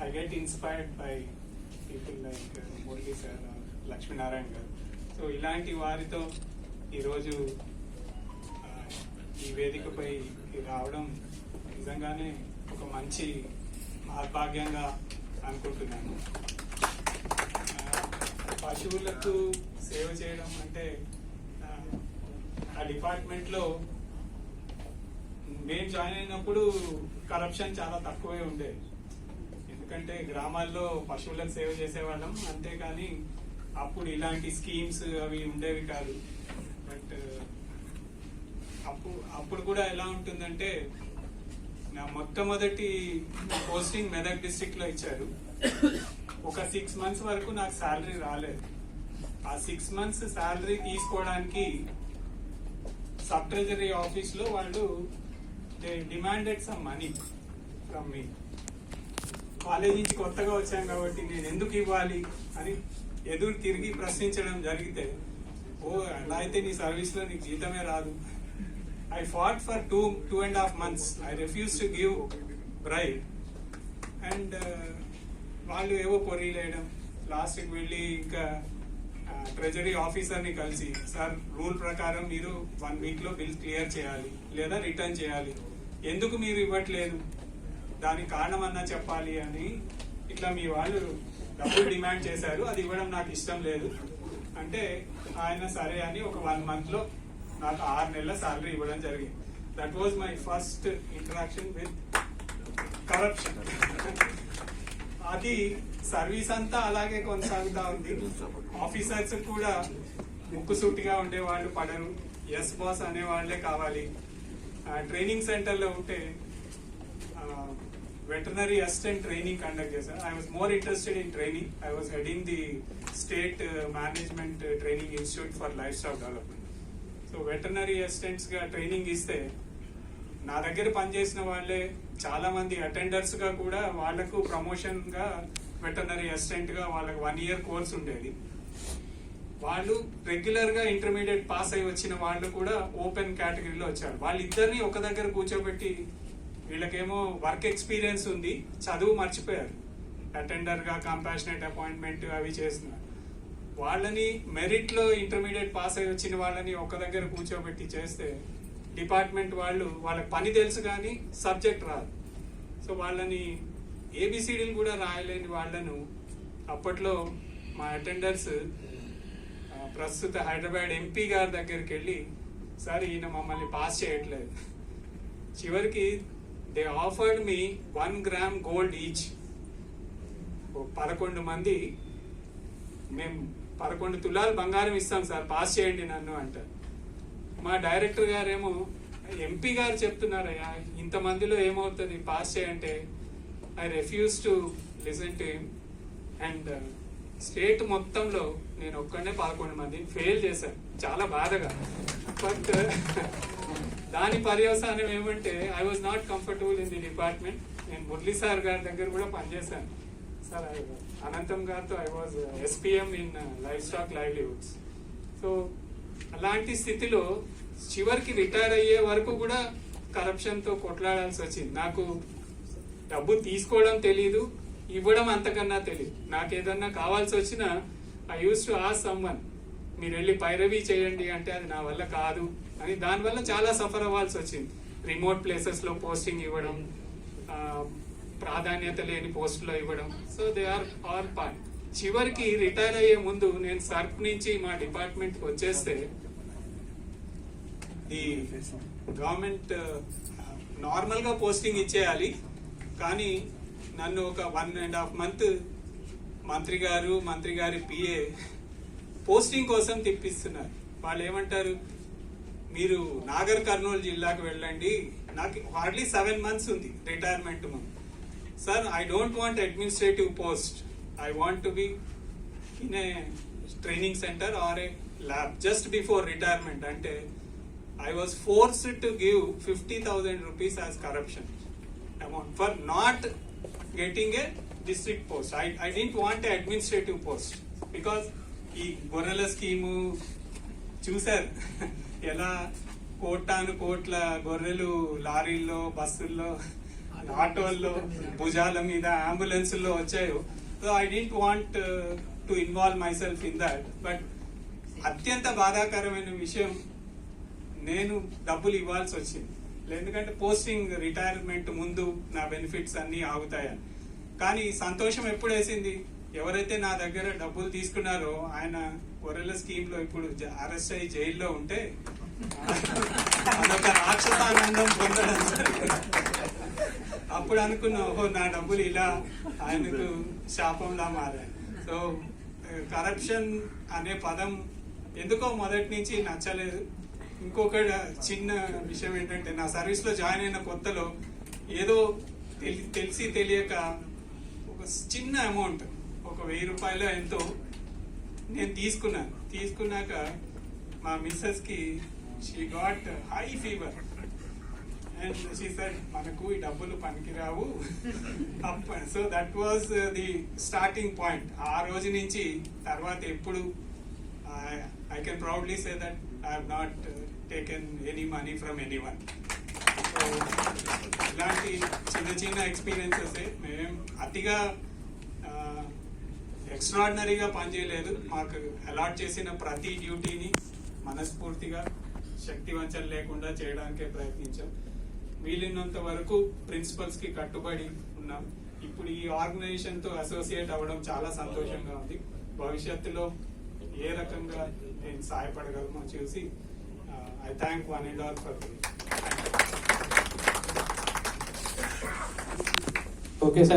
I get inspired by people like Murli sir, Lakshmi Narayan garu. So ఇలాంటి వారితో ఈరోజు ఈ వేదికపై రావడం నిజంగానే ఒక మంచి మహద్భాగ్యంగా అనుకుంటున్నాను. పశువులకు సేవ చేయడం అంటే ఆ డిపార్ట్మెంట్లో మేము జాయిన్ అయినప్పుడు కరప్షన్ చాలా తక్కువే ఉండేది. ఎందుకంటే గ్రామాల్లో పశువులకు సేవ చేసేవాళ్ళం, అంతేకాని అప్పుడు ఇలాంటి స్కీమ్స్ అవి ఉండేవి కాదు. బట్ అప్పుడు కూడా ఎలా ఉంటుందంటే, నా మొట్టమొదటి పోస్టింగ్ మెదక్ డిస్ట్రిక్ట్ లో ఇచ్చారు. ఒక 6 months వరకు నాకు శాలరీ రాలేదు. ఆ 6 months శాలరీ తీసుకోవడానికి సబ్ ట్రెజరీ ఆఫీస్ లో వాళ్ళు demanded some money from me. College నుంచి కొత్తగా వచ్చాం కాబట్టి నేను ఎందుకు ఇవ్వాలి అని ఎదురు తిరిగి ప్రశ్నించడం జరిగితే, ఓ అలా అయితే నీ సర్వీస్ లో నీకు జీతమే రాదు. I fought for 2.5 months. I refused to give bribe. And వాళ్ళు ఏవో పొరీలేయడం, లాస్ట్కి వెళ్ళి ఇంకా ట్రెజరీ ఆఫీసర్ని కలిసి, సార్ రూల్ ప్రకారం మీరు 1 week లో బిల్ క్లియర్ చేయాలి లేదా రిటర్న్ చేయాలి, ఎందుకు మీరు ఇవ్వట్లేదు, దానికి కారణం అన్నా చెప్పాలి అని ఇట్లా మీ వాళ్ళు డబ్బులు డిమాండ్ చేశారు. అది ఇవ్వడం నాకు ఇష్టం లేదు అంటే ఆయన సరే అని ఒక 1 month లో నాకు 6 నెలల శాలరీ ఇవ్వడం జరిగింది. That was my first interaction with corruption. అది సర్వీస్ అంతా అలాగే కొనసాగుతా ఉంది. ఆఫీసర్స్ కూడా ముక్కుసూటిగా ఉండేవాళ్ళు పడరు, ఎస్ బాస్ అనే వాళ్ళే కావాలి. ట్రైనింగ్ సెంటర్లో ఉంటే వెటర్నరీ అసిస్టెంట్ ట్రైనింగ్ కండక్ట్ చేశాను. I was more interested in training. I was heading the state management training institute for life stack development. So veterinary assistants గా ట్రైనింగ్ ఇస్తే నా దగ్గర పనిచేసిన వాళ్ళే చాలా మంది అటెండర్స్ గా కూడా వాళ్లకు ప్రమోషన్ గా వెటర్నరీ అసిస్టెంట్ గా వాళ్ళకి 1 year కోర్స్ ఉండేది. వాళ్ళు రెగ్యులర్ గా ఇంటర్మీడియట్ పాస్ అయి వచ్చిన వాళ్ళు కూడా ఓపెన్ కేటగిరీలో వచ్చారు. వాళ్ళిద్దరిని ఒక దగ్గర కూర్చోబెట్టి, వీళ్ళకేమో వర్క్ ఎక్స్పీరియన్స్ ఉంది, చదువు మర్చిపోయారు, అటెండర్ గా కంపాషనేట్ అపాయింట్మెంట్ అవి చేస్తున్నారు. వాళ్ళని మెరిట్ లో ఇంటర్మీడియట్ పాస్ అయి వచ్చిన వాళ్ళని ఒక దగ్గర కూర్చోబెట్టి చేస్తే డిపార్ట్మెంట్ వాళ్ళు, వాళ్ళకి పని తెలుసు కానీ సబ్జెక్ట్ రాదు. సో వాళ్ళని ఏబిసిడీలు కూడా రాయలేని వాళ్ళను అప్పట్లో మా అటెండర్స్ ప్రస్తుత హైదరాబాద్ ఎంపీ గారి దగ్గరికి వెళ్ళి, సార్ ఈయన మమ్మల్ని పాస్ చేయట్లేదు. చివరికి they offered me 1 gram gold each. 11 మంది మేము 11 తులాలు బంగారం ఇస్తాం సార్, పాస్ చేయండి నన్ను అంటారు. మా డైరెక్టర్ గారేమో, ఎంపీ గారు చెప్తున్నారయ్యా, ఇంతమందిలో ఏమవుతుంది పాస్ చేయంటే, I refuse to listen to him. And state మొత్తంలో నేను ఒక్కడే 11 మందిని ఫెయిల్ చేశాను, చాలా బాధగా. బట్ దాని పర్యవసానం ఏమంటే, I was not comfortable in the department. నేను మురళీ సార్ గారి దగ్గర కూడా పనిచేశాను. సార్ అనంతం గారితో I was SPM in life stock livelihoods. So అలాంటి స్థితిలో చివరికి రిటైర్ అయ్యే వరకు కూడా కరప్షన్ తో కొట్లాడాల్సి వచ్చింది. నాకు డబ్బు తీసుకోవడం తెలీదు, ఇవ్వడం అంతకన్నా తెలియదు. నాకు ఏదన్నా కావాల్సి వచ్చినా I use to ask someone, మీరు వెళ్ళి పైరవీ చేయండి అంటే అది నా వల్ల కాదు అని. దానివల్ల చాలా సఫర్ అవ్వాల్సి వచ్చింది. రిమోట్ ప్లేసెస్ లో పోస్టింగ్ ఇవ్వడం, ప్రాధాన్యత లేని పోస్టులో ఇవ్వడం. So they are all part. చివరికి రిటైర్ అయ్యే ముందు నేను సర్ప్ నుంచి మా డిపార్ట్మెంట్ కి వచ్చేస్తే, ఈ గవర్నమెంట్ నార్మల్ గా పోస్టింగ్ ఇచ్చేయాలి, కానీ నన్ను ఒక 1.5 month మంత్రి గారి పిఏ పోస్టింగ్ కోసం తిప్పిస్తున్నారు. వాళ్ళు ఏమంటారు, మీరు నాగర్ కర్నూలు జిల్లాకు వెళ్ళండి, నాకు హార్డ్లీ 7 months ఉంది రిటైర్మెంట్ ముందు. Sir, I don't want administrative post, I want to be in a training center or a lab just before retirement. Ante I was forced to give 50,000 rupees as corruption amount for not getting a district post. I didn't want an administrative post because ఈ గొర్రెల scheme చూసారు ఎలా కోటాను కోట్ల గొర్రెలు లారీల్లో బస్సుల్లో ఆటోల్లో భుజాల మీద అంబులెన్స్లో వచ్చాయో. So I don't want to involve my self in that. But అత్యంత బాధాకరమైన విషయం, నేను డబ్బులు ఇవ్వాల్సి వచ్చింది. ఎందుకంటే పోస్టింగ్ రిటైర్మెంట్ ముందు నా బెనిఫిట్స్ అన్ని ఆగుతాయని. కానీ సంతోషం ఎప్పుడు వేసింది, ఎవరైతే నా దగ్గర డబ్బులు తీసుకున్నారో ఆయన ఒరెల స్కీమ్ లో ఇప్పుడు అరెస్ట్ అయ్యి జైల్లో ఉంటే అదొక రాక్షసానందం పొందడం జరిగింది. అప్పుడు అనుకున్నా, ఓహో నా డబ్బులు ఇలా ఆయనకు శాపంలా మారాయి. సో కరప్షన్ అనే పదం ఎందుకో మొదటి నుంచి నచ్చలేదు. ఇంకొక చిన్న విషయం ఏంటంటే, నా సర్వీస్ లో జాయిన్ అయిన కొత్తలో ఏదో తెలిసి తెలియక ఒక చిన్న అమౌంట్, ఒక 1000 రూపాయలు ఎంతో నేను తీసుకున్నాక మా మిస్సెస్ కి she got high fever and she said మనకు ఈ డబ్బులు పనికిరావు. So that was the starting point. ఆ రోజు నుంచి తర్వాత ఎప్పుడు I can proudly say that I have not taken any money from anyone. So, ఇలాంటి చిన్న ఎక్స్పీరియన్సెస్ మేము అతిగా ఎక్స్ట్రాడినరీగా పనిచేయలేదు. మాకు అలాట్ చేసిన ప్రతి డ్యూటీని మనస్ఫూర్తిగా శక్తి వంచన లేకుండా చేయడానికే ప్రయత్నించాం. వీలైనంత వరకు ప్రిన్సిపల్స్ కి కట్టుబడి ఉన్నాం. ఇప్పుడు ఈ ఆర్గనైజేషన్ తో అసోసియేట్ అవ్వడం చాలా సంతోషంగా ఉంది. భవిష్యత్తులో ఏ రకంగా నేను సహాయపడగలమో చూసి I thank one and all for. Okay sir.